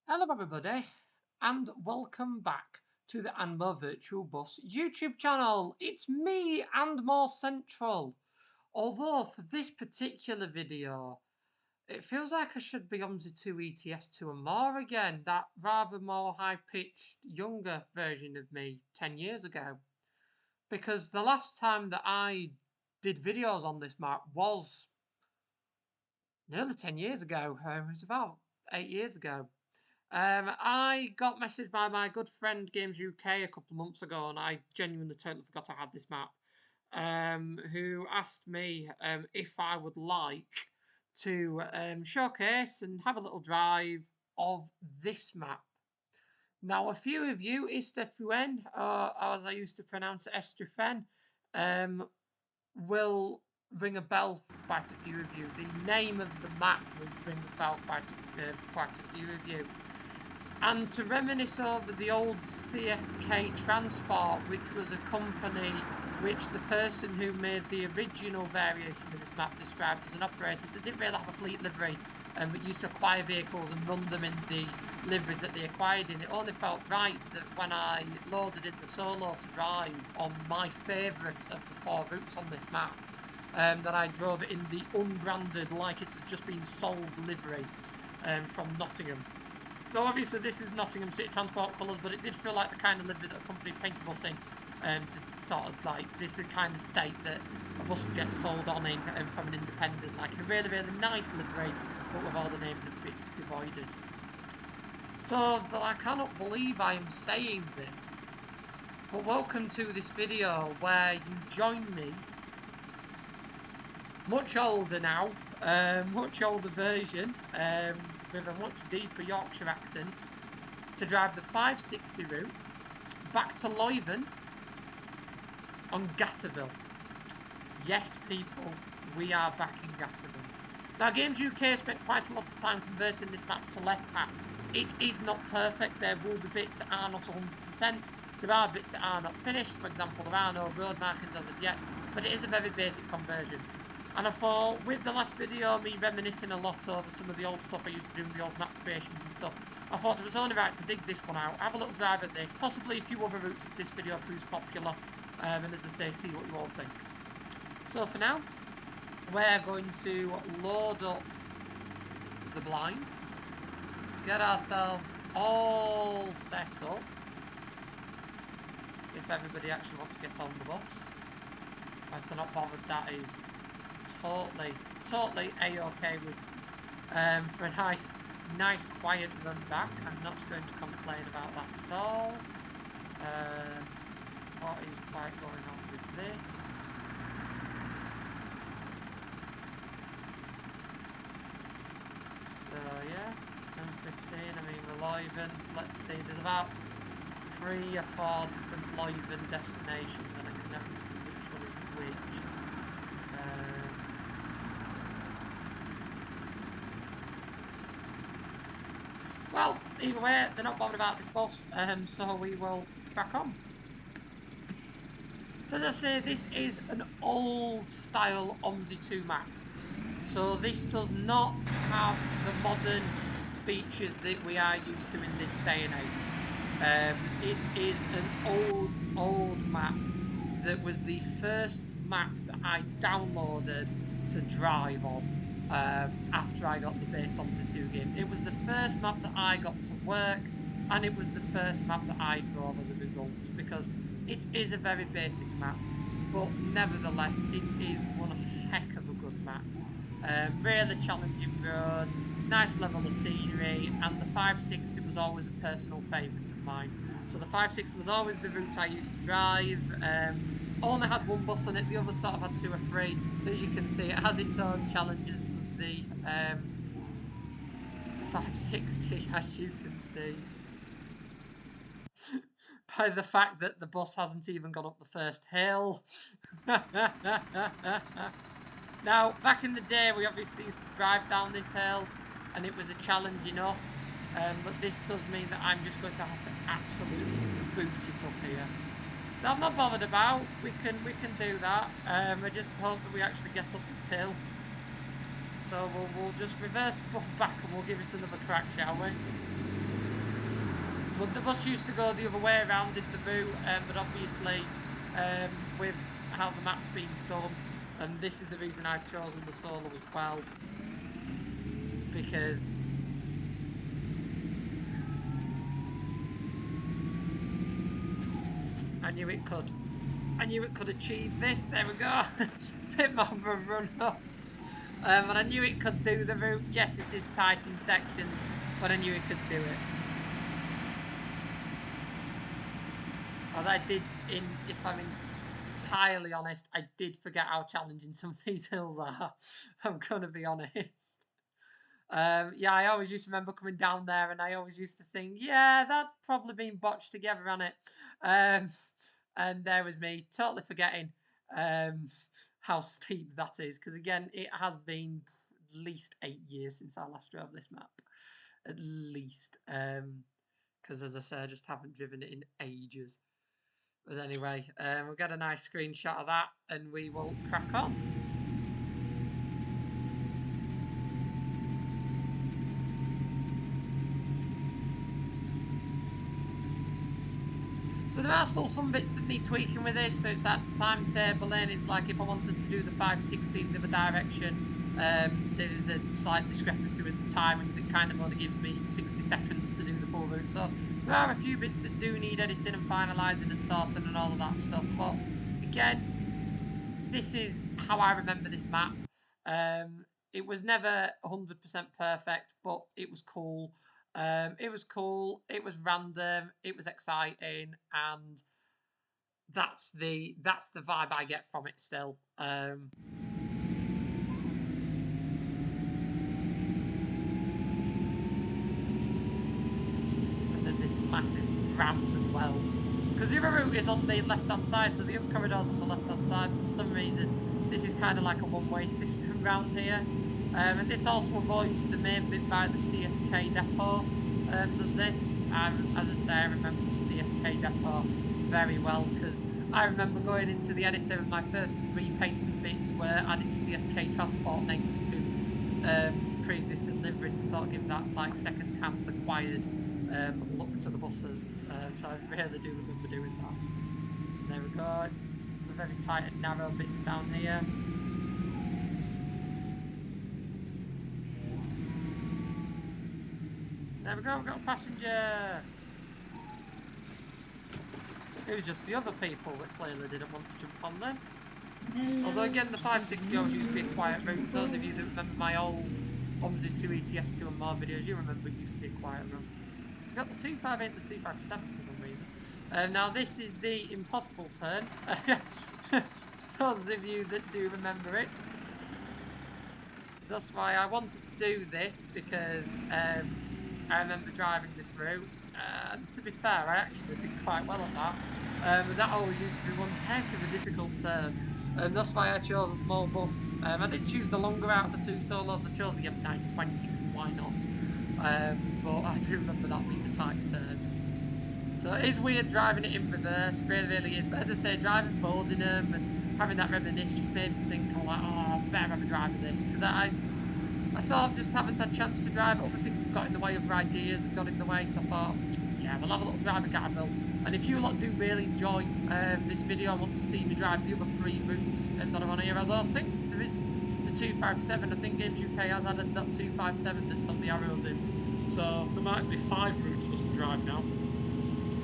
Hello everybody and welcome back to the And More Virtual Bus YouTube channel. It's me and More Central. Although for this particular video it feels like I should be OMSI 2 ETS2 and more again, that rather more high-pitched younger version of me 10 years ago. Because the last time that I did videos on this map was nearly 10 years ago. It was about 8 years ago. I got messaged by my good friend Games UK a couple of months ago, and I genuinely totally forgot I had this map. Who asked me if I would like to showcase and have a little drive of this map. Now, a few of you, Istefuen, or as I used to pronounce it, Estrefen, will ring a bell for quite a few of you. The name of the map will ring a bell quite a few of you. And to reminisce over the old CSK Transport, which was a company which the person who made the original variation of this map described as an operator that didn't really have a fleet livery, but used to acquire vehicles and run them in the liveries that they acquired in. It only felt right that when I loaded in the solo to drive on my favourite of the 4 routes on this map, that I drove it in the unbranded, like it has just been sold livery from Nottingham. Though obviously this is Nottingham City Transport colours, but it did feel like the kind of livery that a company painted a bus in, to sort of like, this is the kind of state that a bus would get sold on in from an independent, like in a really, really nice livery, but with all the names of bits divided. So, but I cannot believe I am saying this, but welcome to this video where you join me, much older now, much older version, with a much deeper Yorkshire accent, to drive the 560 route back to Leuven on Gatterville. Yes, people, we are back in Gatterville. Now, Games UK spent quite a lot of time converting this map to left path. It is not perfect. There will be bits that are not 100%. There are bits that are not finished. For example, there are no road markings as of yet, but it is a very basic conversion. And I thought, with the last video, me reminiscing a lot over some of the old stuff I used to do in the old map creations and stuff, I thought it was only right to dig this one out, have a little drive at this, possibly a few other routes if this video proves popular, and as I say, see what you all think. So for now, we're going to load up the blind, get ourselves all set up, if everybody actually wants to get on the bus. If they're not bothered, that is totally a-okay with for a nice quiet run back. I'm not going to complain about that at all. What is quite going on with this? So yeah, M15, I mean the Leuven, so let's see, there's about 3 or 4 different Leuven destinations and I can never remember which one is which. Well, either way, they're not bothered about this bus, so we will crack on. So as I say, this is an old style OMSI 2 map. So this does not have the modern features that we are used to in this day and age. It is an old map that was the first map that I downloaded to drive on. After I got the base OMSI 2 game. It was the first map that I got to work, and it was the first map that I drove as a result, because it is a very basic map, but nevertheless it is one heck of a good map. Really challenging roads, nice level of scenery, and the 560 was always a personal favourite of mine. So the 560 was always the route I used to drive. Only had 1 bus on it, the other sort of had 2 or 3, but as you can see it has its own challenges, does the 560, as you can see. By the fact that the bus hasn't even gone up the first hill. Now, back in the day we obviously used to drive down this hill and it was a challenge enough, but this does mean that I'm just going to have to absolutely boot it up here. That I'm not bothered about. We can do that. I just hope that we actually get up this hill. So we'll just reverse the bus back and we'll give it another crack, shall we? But the bus used to go the other way around in the route, but obviously with how the map's been done, and this is the reason I've chosen the solo as well, because I knew it could. I knew it could achieve this. There we go. Bit more of a run up. And I knew it could do the route. Yes, it is tight in sections, but I knew it could do it. Although I did, if I'm entirely honest, I did forget how challenging some of these hills are. I'm going to be honest. Yeah, I always used to remember coming down there and I always used to think, yeah, that's probably been botched together on it. And there was me totally forgetting how steep that is. Because again, it has been at least 8 years since I last drove this map. At least. Because as I say, I just haven't driven it in ages. But anyway, we'll get a nice screenshot of that and we will crack on. So there are still some bits that need tweaking with this, so it's that timetabling. It's like if I wanted to do the 560 in the other direction, there's a slight discrepancy with the timings. It kind of only gives me 60 seconds to do the full route. So there are a few bits that do need editing and finalising and sorting and all of that stuff. But again, this is how I remember this map. It was never 100% perfect, but it was cool. It was cool, it was random, it was exciting, and that's the vibe I get from it still. And then this massive ramp as well. Because the other route is on the left-hand side, so the other corridor's on the left-hand side. For some reason, this is kind of like a one-way system round here. And this also avoids the main bit by the CSK depot. Does this? As I say, I remember the CSK depot very well because I remember going into the editor and my first repaints and bits were adding CSK transport names to pre-existing liveries to sort of give that like second-hand acquired look to the buses. So I really do remember doing that. There we go. It's the very tight and narrow bits down here. There we go, we've got a passenger! It was just the other people that clearly didn't want to jump on there. Hello. Although again, the 560 always used to be a quiet route. For those of you that remember my old OMSI 2 ETS2 and more videos, you remember it used to be a quiet route. So we've got the 258 and the 257 for some reason. Now this is the impossible turn. For those of you that do remember it. That's why I wanted to do this, because I remember driving this route, and to be fair, I actually did quite well at that. But that always used to be one heck of a difficult turn, and that's why I chose a small bus. I did choose the longer out of the two solos. I chose the M920, why not? But I do remember that being a tight turn. So it is weird driving it in reverse, really is. But as I say, driving Fordingham and having that reminisce just made me think, I'm like, oh, I better have a drive of this, because I sort of just haven't had a chance to drive it. Other things have got in the way, other ideas have got in the way, so I thought, yeah, we'll have a little drive at Gatterville. And if you lot do really enjoy this video and want to see me drive the other 3 routes that are on here, although I think there is the 257, I think Games UK has added that 257 that's on the arrows in. So there might be 5 routes for us to drive now.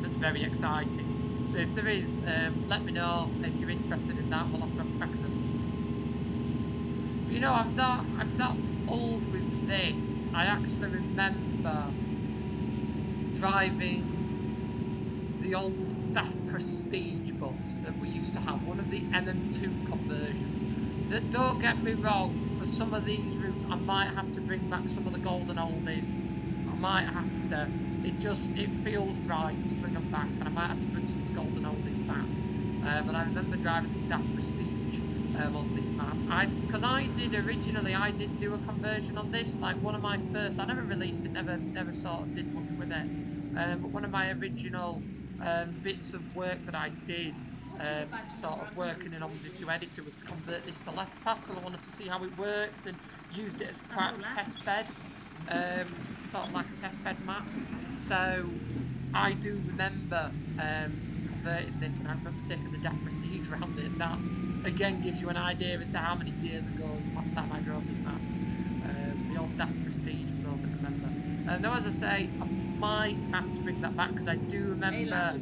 That's very exciting. So if there is, let me know if you're interested in that. We'll have to have a crack at them. But you know, I'm not old with this. I actually remember driving the old Daft Prestige bus that we used to have, one of the MM2 conversions. That, don't get me wrong, for some of these routes I might have to bring back some of the golden oldies. I might have to. It feels right to bring them back, and I might have to bring some of the golden oldies back. But I remember driving the Daft Prestige on this map. Because I did do a conversion on this, like one of my first, I never released it, never sort of did much with it, but one of my original bits of work that I did, sort of working in OMSI 2 editor, was to convert this to left path, because I wanted to see how it worked, and used it as quite a test bed, sort of like a test bed map. So I do remember converting this, and I remember taking the DAF Prestige round it, and that again gives you an idea as to how many years ago last time I drove this map. The old DAF Prestige, for those that remember. Now, as I say, I might have to bring that back because I do remember.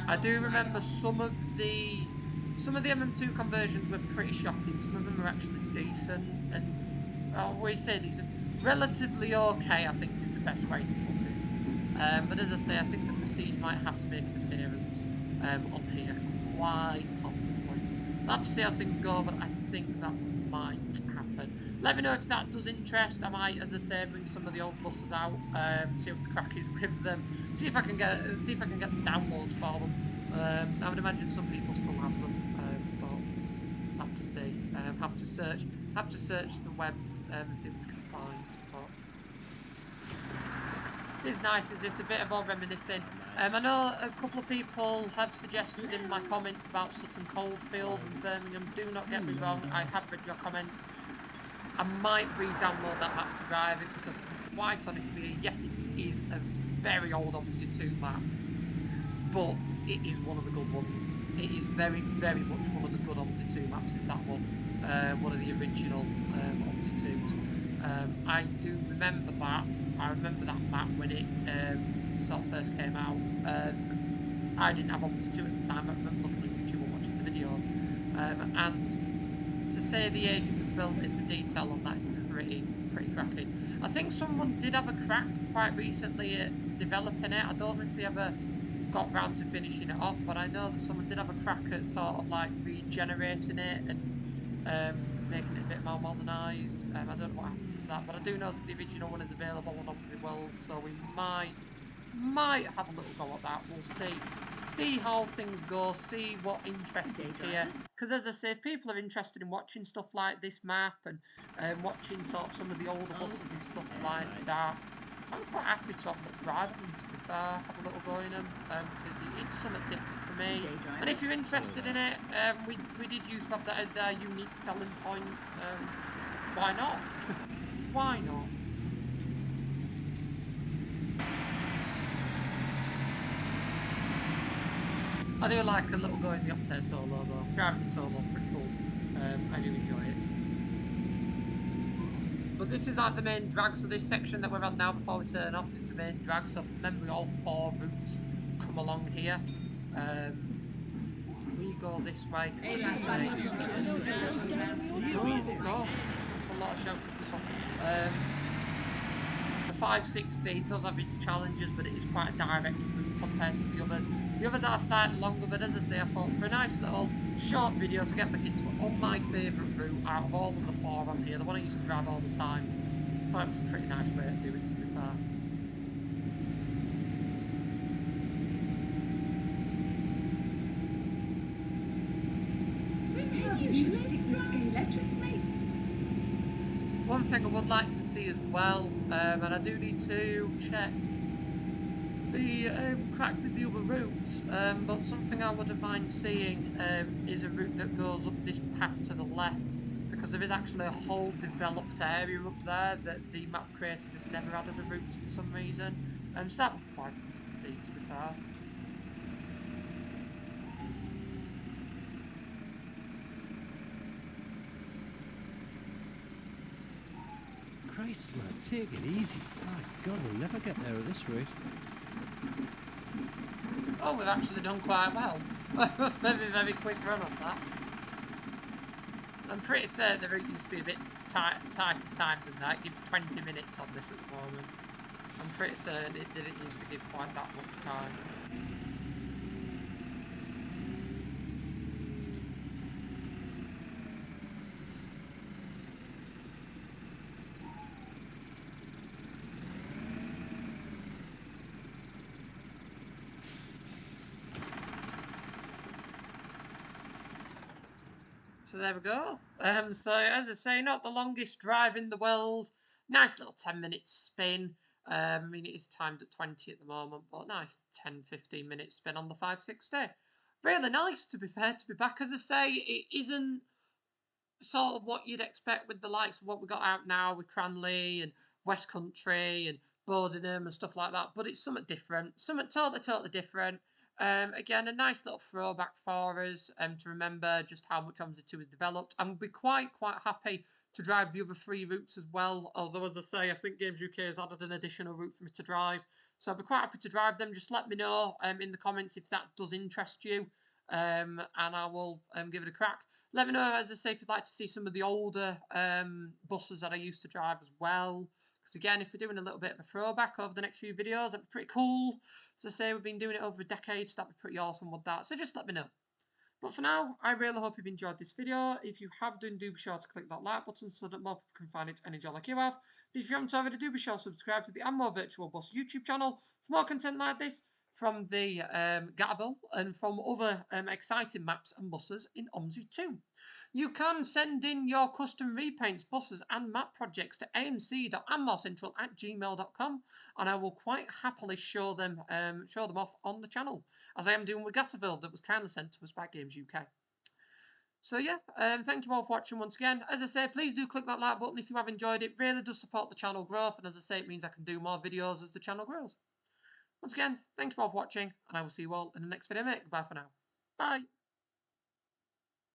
I do remember some of the MM2 conversions were pretty shocking. Some of them are actually decent, and I always say decent, relatively okay, I think is the best way to put it. But as I say, I think the Prestige might have to make an appearance on here, quite possibly. I'll have to see how things go, but I think that might happen. Let me know if that does interest. I might, as I say, bring some of the old buses out, see what the crack is with them, see if I can get the downloads for them. I would imagine some people still have them, but have to see. Have to search the webs and see what we can find. But it is nice. Is this a bit of all reminiscing? I know a couple of people have suggested in my comments about Sutton Coldfield and Birmingham. Do not get me wrong, I have read your comments. I might re-download that map to drive it because, to be quite honest with you, yes, it is a very old OMSI 2 map, but it is one of the good ones. It is very, very much one of the good OMSI 2 maps. It's that one of the original OMSI 2s. I do remember that. I remember that map when it sort of first came out. I didn't have OMSI 2 at the time. I remember looking on YouTube and watching the videos. And to say the age it was built in, the detail on that is pretty cracking. I think someone did have a crack quite recently at developing it. I don't know if they ever got round to finishing it off, but I know that someone did have a crack at sort of like regenerating it and making it a bit more modernised. I don't know what happened to that, but I do know that the original one is available on OMSI World, so we might have a little go at that. We'll see how things go, see what interest is here. Because as I say, if people are interested in watching stuff like this map and watching sort of some of the older buses and stuff like that, I'm quite happy to have a little drive on them, to be fair, have a little go in them, because it's something different for me. And if you're interested in it, we did used to have that as a unique selling point. Why not? Why not? I do like a little go in the Optare solo though. Driving the solo is pretty cool. I do enjoy it. But this is like the main drag, so this section that we're on now before we turn off is the main drag. So from memory, all 4 routes come along here. We go this way. Oh gosh, that's a lot of shouting people. The 560 does have its challenges, but it is quite a direct route compared to the others. The others are slightly longer, but as I say, I thought for a nice little short video to get back into it on my favourite route out of all of the 4 on here, the one I used to drive all the time, I thought it was a pretty nice way to do it, to be fair. One thing I would like to see as well, and I do need to check the crack with the other routes, but something I wouldn't mind seeing is a route that goes up this path to the left, because there is actually a whole developed area up there that the map creator just never added a route to for some reason, so that would be quite nice to see, to be fair. Christ, man, take it easy. My God, we'll never get there at this rate. Oh, we've actually done quite well. Very quick run on that. I'm pretty certain the route used to be a bit tighter time than that. It gives 20 minutes on this at the moment. I'm pretty certain it didn't used to give quite that much time. So there we go. So as I say, not the longest drive in the world. Nice little 10-minute spin. I mean, it is timed at 20 at the moment, but nice 10-15 minute spin on the 560. Really nice, to be fair, to be back. As I say, it isn't sort of what you'd expect with the likes of what we got out now with Cranley and West Country and Boardingham and stuff like that, but it's something different, something totally different. Again, a nice little throwback for us to remember just how much OMSI 2 has developed. And we'll be quite happy to drive the other 3 routes as well, although as I say, I think Games UK has added an additional route for me to drive, so I'll be quite happy to drive them. Just let me know in the comments if that does interest you, and I will give it a crack. Let me know, as I say, if you'd like to see some of the older buses that I used to drive as well. Because again, if we're doing a little bit of a throwback over the next few videos, that'd be pretty cool. As I say, we've been doing it over a decade, so that'd be pretty awesome with that. So just let me know. But for now, I really hope you've enjoyed this video. If you have done, do be sure to click that like button so that more people can find it and enjoy like you have. But if you haven't already, do be sure to subscribe to the And More Virtual Bus YouTube channel for more content like this from the Gatterville and from other exciting maps and buses in OMSI 2. You can send in your custom repaints, buses and map projects to amc.andmorecentral@gmail.com and I will quite happily show them off on the channel, as I am doing with Gatterville that was kindly sent to us by Games UK. So yeah, thank you all for watching once again. As I say, please do click that like button if you have enjoyed it. It really does support the channel growth, and as I say, it means I can do more videos as the channel grows. Once again, thank you all for watching, and I will see you all in the next video, mate. Goodbye for now. Bye.